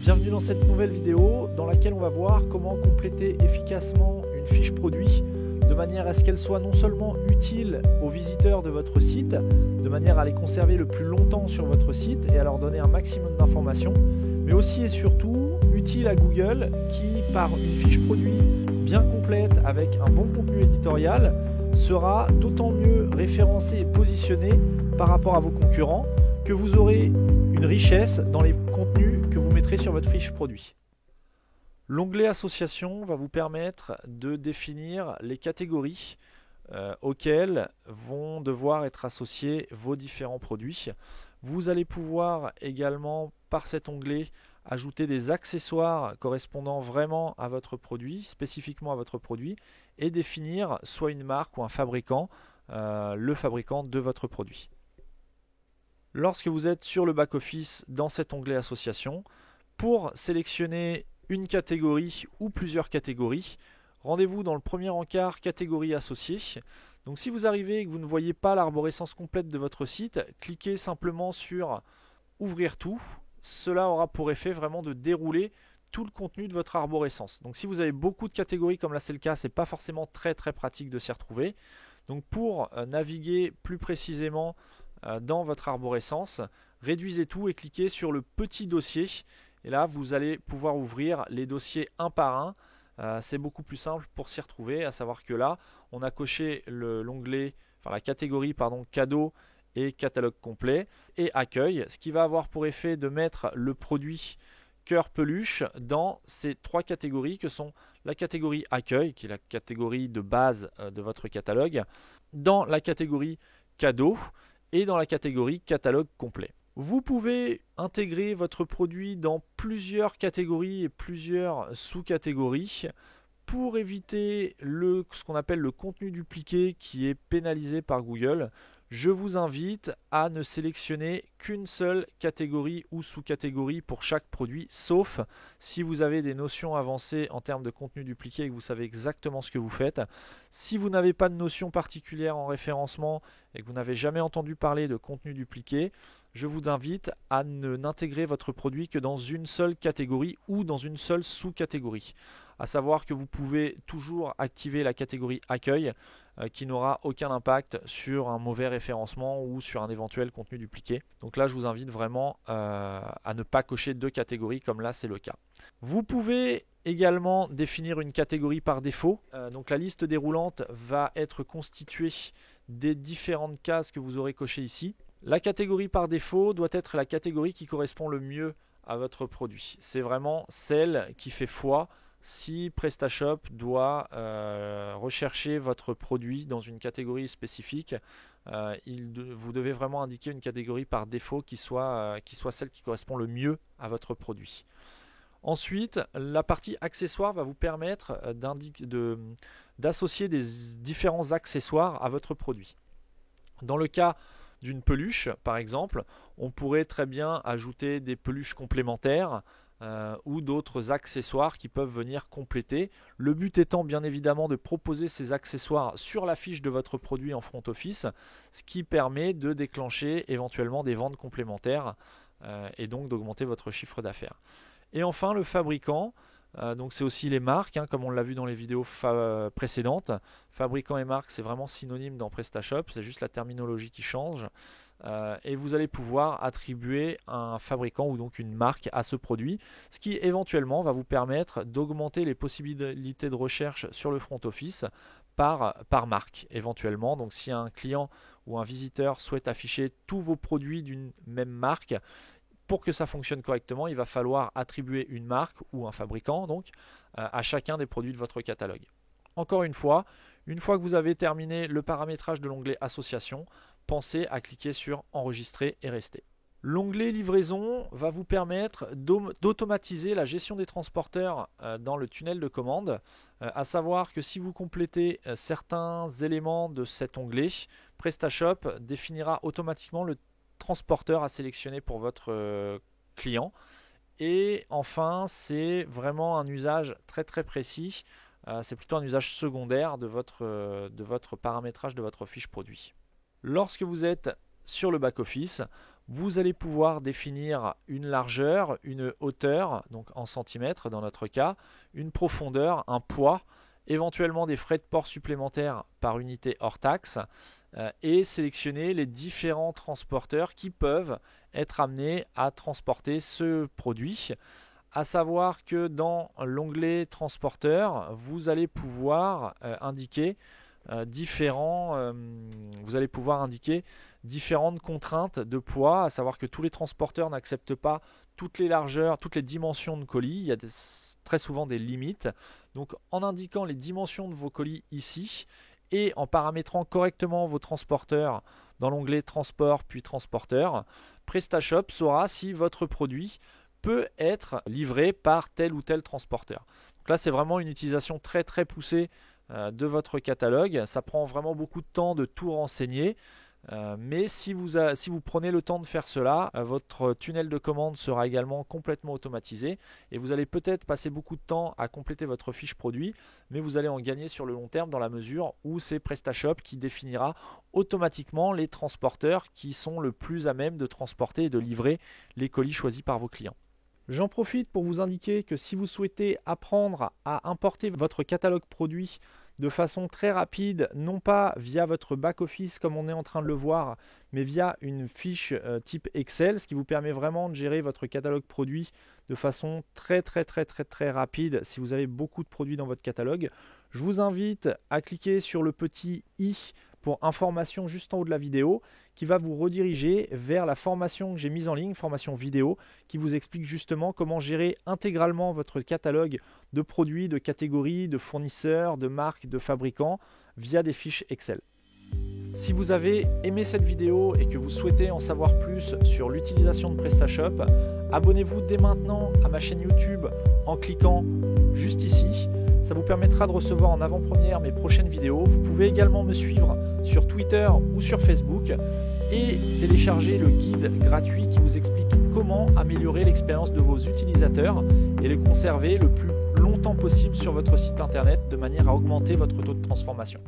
Bienvenue dans cette nouvelle vidéo dans laquelle on va voir comment compléter efficacement une fiche produit de manière à ce qu'elle soit non seulement utile aux visiteurs de votre site, de manière à les conserver le plus longtemps sur votre site et à leur donner un maximum d'informations, mais aussi et surtout utile à Google qui, par une fiche produit bien complète avec un bon contenu éditorial, sera d'autant mieux référencée et positionnée par rapport à vos concurrents que vous aurez une richesse dans les contenus que vous mettrez sur votre fiche produit. L'onglet Association va vous permettre de définir les catégories auxquelles vont devoir être associés vos différents produits. Vous allez pouvoir également, par cet onglet, ajouter des accessoires correspondant vraiment à votre produit, spécifiquement à votre produit, et définir soit une marque ou un fabricant, le fabricant de votre produit. Lorsque vous êtes sur le back-office dans cet onglet Association, pour sélectionner une catégorie ou plusieurs catégories, rendez-vous dans le premier encart catégorie associée. Donc si vous arrivez et que vous ne voyez pas l'arborescence complète de votre site, cliquez simplement sur ouvrir tout. Cela aura pour effet vraiment de dérouler tout le contenu de votre arborescence. Donc si vous avez beaucoup de catégories comme là c'est le cas, c'est pas forcément très pratique de s'y retrouver. Donc pour naviguer plus précisément dans votre arborescence, réduisez tout et cliquez sur le petit dossier. Et là, vous allez pouvoir ouvrir les dossiers un par un. C'est beaucoup plus simple pour s'y retrouver, à savoir que là, on a coché l'onglet, la catégorie cadeau et catalogue complet et accueil, ce qui va avoir pour effet de mettre le produit cœur peluche dans ces trois catégories que sont la catégorie accueil, qui est la catégorie de base de votre catalogue, dans la catégorie cadeau et dans la catégorie catalogue complet. Vous pouvez intégrer votre produit dans plusieurs catégories et plusieurs sous-catégories pour éviter ce qu'on appelle le contenu dupliqué qui est pénalisé par Google. Je vous invite à ne sélectionner qu'une seule catégorie ou sous-catégorie pour chaque produit, sauf si vous avez des notions avancées en termes de contenu dupliqué et que vous savez exactement ce que vous faites. Si vous n'avez pas de notion particulière en référencement et que vous n'avez jamais entendu parler de contenu dupliqué, je vous invite à n'intégrer votre produit que dans une seule catégorie ou dans une seule sous-catégorie. À savoir que vous pouvez toujours activer la catégorie accueil qui n'aura aucun impact sur un mauvais référencement ou sur un éventuel contenu dupliqué. Donc là, je vous invite vraiment à ne pas cocher deux catégories comme là c'est le cas. Vous pouvez également définir une catégorie par défaut. Donc la liste déroulante va être constituée des différentes cases que vous aurez cochées ici. La catégorie par défaut doit être la catégorie qui correspond le mieux à votre produit. C'est vraiment celle qui fait foi si PrestaShop doit rechercher votre produit dans une catégorie spécifique. Vous devez vraiment indiquer une catégorie par défaut qui soit celle qui correspond le mieux à votre produit. Ensuite, la partie accessoires va vous permettre d'associer des différents accessoires à votre produit. Dans le cas d'une peluche, par exemple, on pourrait très bien ajouter des peluches complémentaires ou d'autres accessoires qui peuvent venir compléter. Le but étant bien évidemment de proposer ces accessoires sur la fiche de votre produit en front office, ce qui permet de déclencher éventuellement des ventes complémentaires et donc d'augmenter votre chiffre d'affaires. Et enfin, le fabricant. Donc c'est aussi les marques, comme on l'a vu dans les vidéos précédentes. Fabricant et marque, c'est vraiment synonyme dans PrestaShop, c'est juste la terminologie qui change. Et vous allez pouvoir attribuer un fabricant ou donc une marque à ce produit, ce qui éventuellement va vous permettre d'augmenter les possibilités de recherche sur le front office par marque éventuellement. Donc si un client ou un visiteur souhaite afficher tous vos produits d'une même marque, pour que ça fonctionne correctement, il va falloir attribuer une marque ou un fabricant donc à chacun des produits de votre catalogue. Encore une fois que vous avez terminé le paramétrage de l'onglet Association, pensez à cliquer sur Enregistrer et rester. L'onglet Livraison va vous permettre d'automatiser la gestion des transporteurs dans le tunnel de commande. À savoir que si vous complétez certains éléments de cet onglet, PrestaShop définira automatiquement le transporteur à sélectionner pour votre client. Et enfin, c'est vraiment un usage très précis. C'est plutôt un usage secondaire de votre paramétrage de votre fiche produit. Lorsque vous êtes sur le back-office, Vous allez pouvoir définir une largeur, une hauteur, donc en centimètres dans notre cas, une profondeur, un poids, éventuellement des frais de port supplémentaires par unité hors taxe, et sélectionner les différents transporteurs qui peuvent être amenés à transporter ce produit. À savoir que dans l'onglet transporteur, vous allez pouvoir indiquer différentes contraintes de poids, à savoir que tous les transporteurs n'acceptent pas toutes les largeurs, toutes les dimensions de colis. Il y a très souvent des limites. Donc en indiquant les dimensions de vos colis ici et en paramétrant correctement vos transporteurs dans l'onglet transport puis transporteur, PrestaShop saura si votre produit peut être livré par tel ou tel transporteur. Donc là, c'est vraiment une utilisation très très poussée de votre catalogue. Ça prend vraiment beaucoup de temps de tout renseigner. Mais si vous prenez le temps de faire cela, votre tunnel de commande sera également complètement automatisé et vous allez peut-être passer beaucoup de temps à compléter votre fiche produit, mais vous allez en gagner sur le long terme dans la mesure où c'est PrestaShop qui définira automatiquement les transporteurs qui sont le plus à même de transporter et de livrer les colis choisis par vos clients. J'en profite pour vous indiquer que si vous souhaitez apprendre à importer votre catalogue produit de façon très rapide, non pas via votre back-office comme on est en train de le voir, mais via une fiche type Excel, ce qui vous permet vraiment de gérer votre catalogue produit de façon très rapide si vous avez beaucoup de produits dans votre catalogue. Je vous invite à cliquer sur le petit i pour information juste en haut de la vidéo qui va vous rediriger vers la formation que j'ai mise en ligne, formation vidéo, qui vous explique justement comment gérer intégralement votre catalogue de produits, de catégories, de fournisseurs, de marques, de fabricants via des fiches Excel. Si vous avez aimé cette vidéo et que vous souhaitez en savoir plus sur l'utilisation de PrestaShop, abonnez-vous dès maintenant à ma chaîne YouTube en cliquant juste ici. Ça vous permettra de recevoir en avant-première mes prochaines vidéos. Vous pouvez également me suivre sur Twitter ou sur Facebook et télécharger le guide gratuit qui vous explique comment améliorer l'expérience de vos utilisateurs et le conserver le plus longtemps possible sur votre site internet de manière à augmenter votre taux de transformation.